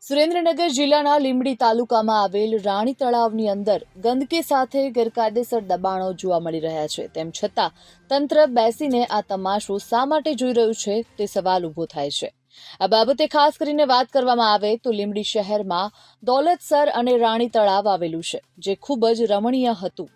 સુરેન્દ્રનગર જિલ્લાના લીંબડી તાલુકામાં આવેલ રાણી તળાવની અંદર ગંદકી સાથે ગેરકાયદેસર દબાણો જોવા મળી રહ્યા છે. તેમ છતાં તંત્ર બેસીને આ તમાશો શા માટે જોઈ રહ્યું છે તે સવાલ ઊભો થાય છે. આ બાબતે ખાસ કરીને વાત કરવામાં આવે તો લીંબડી શહેરમાં દોલતસર અને રાણી તળાવ આવેલું છે, જે ખૂબ જ રમણીય હતું.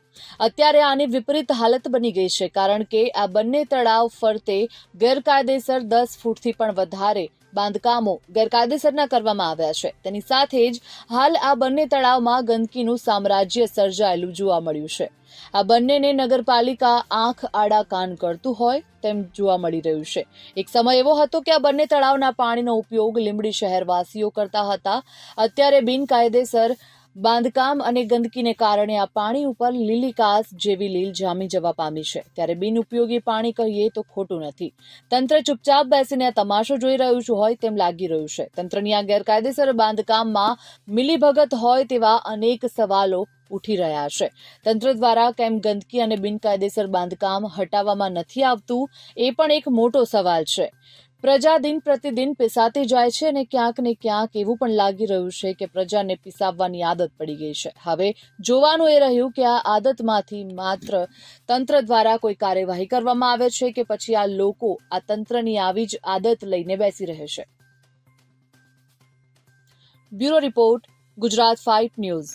અત્યારે આની વિપરીત હાલત બની ગઈ છે, કારણ કે આ બંને તળાવ ફરતે ગેરકાયદેસર 10 ફૂટથી પણ વધારે બાંધકામો ગેરકાયદેસરના કરવામાં આવ્યા છે. તેની સાથે જ હાલ આ બંને તળાવમાં ગંદકીનું સામ્રાજ્ય સર્જાયેલું જોવા મળ્યું છે. આ બંનેને નગરપાલિકા આંખ આડા કાન કરતું હોય તેમ જોવા મળી રહ્યું છે. એક સમય એવો હતો કે આ બંને તળાવના પાણીનો ઉપયોગ લીંબડી શહેરવાસીઓ કરતા હતા. અત્યારે બિનકાયદેસર બાંધકામ અને ગંદકીને કારણે આ પાણી ઉપર લીલી કાસ જેવી લીલ જામી જવા પામી છે. ત્યારે બિનઉપયોગી પાણી કહીએ તો ખોટું નથી. તંત્ર ચૂપચાપ બેસીને આ તમાશો જોઈ રહ્યું હોય તેમ લાગી રહ્યું છે. તંત્રની આ ગેરકાયદેસર બાંધકામમાં મિલીભગત હોય તેવા અનેક સવાલો ઉઠી રહ્યા છે. તંત્ર દ્વારા કેમ ગંદકી અને બિનકાયદેસર બાંધકામ હટાવવામાં નથી આવતું, એ પણ એક મોટો સવાલ છે. પ્રજા દિન પ્રતિદિન પીસાતી જાય છે અને ક્યાંક ને ક્યાંક એવું પણ લાગી રહ્યું છે કે પ્રજાને પીસાવવાની આદત પડી ગઈ છે. હવે જોવાનું એ રહ્યું કે આ આદતમાંથી માત્ર તંત્ર દ્વારા કોઈ કાર્યવાહી કરવામાં આવે છે કે પછી આ લોકો આ તંત્રની આવી જ આદત લઈને બેસી રહે છે. Bureau report, Gujarat 5 news.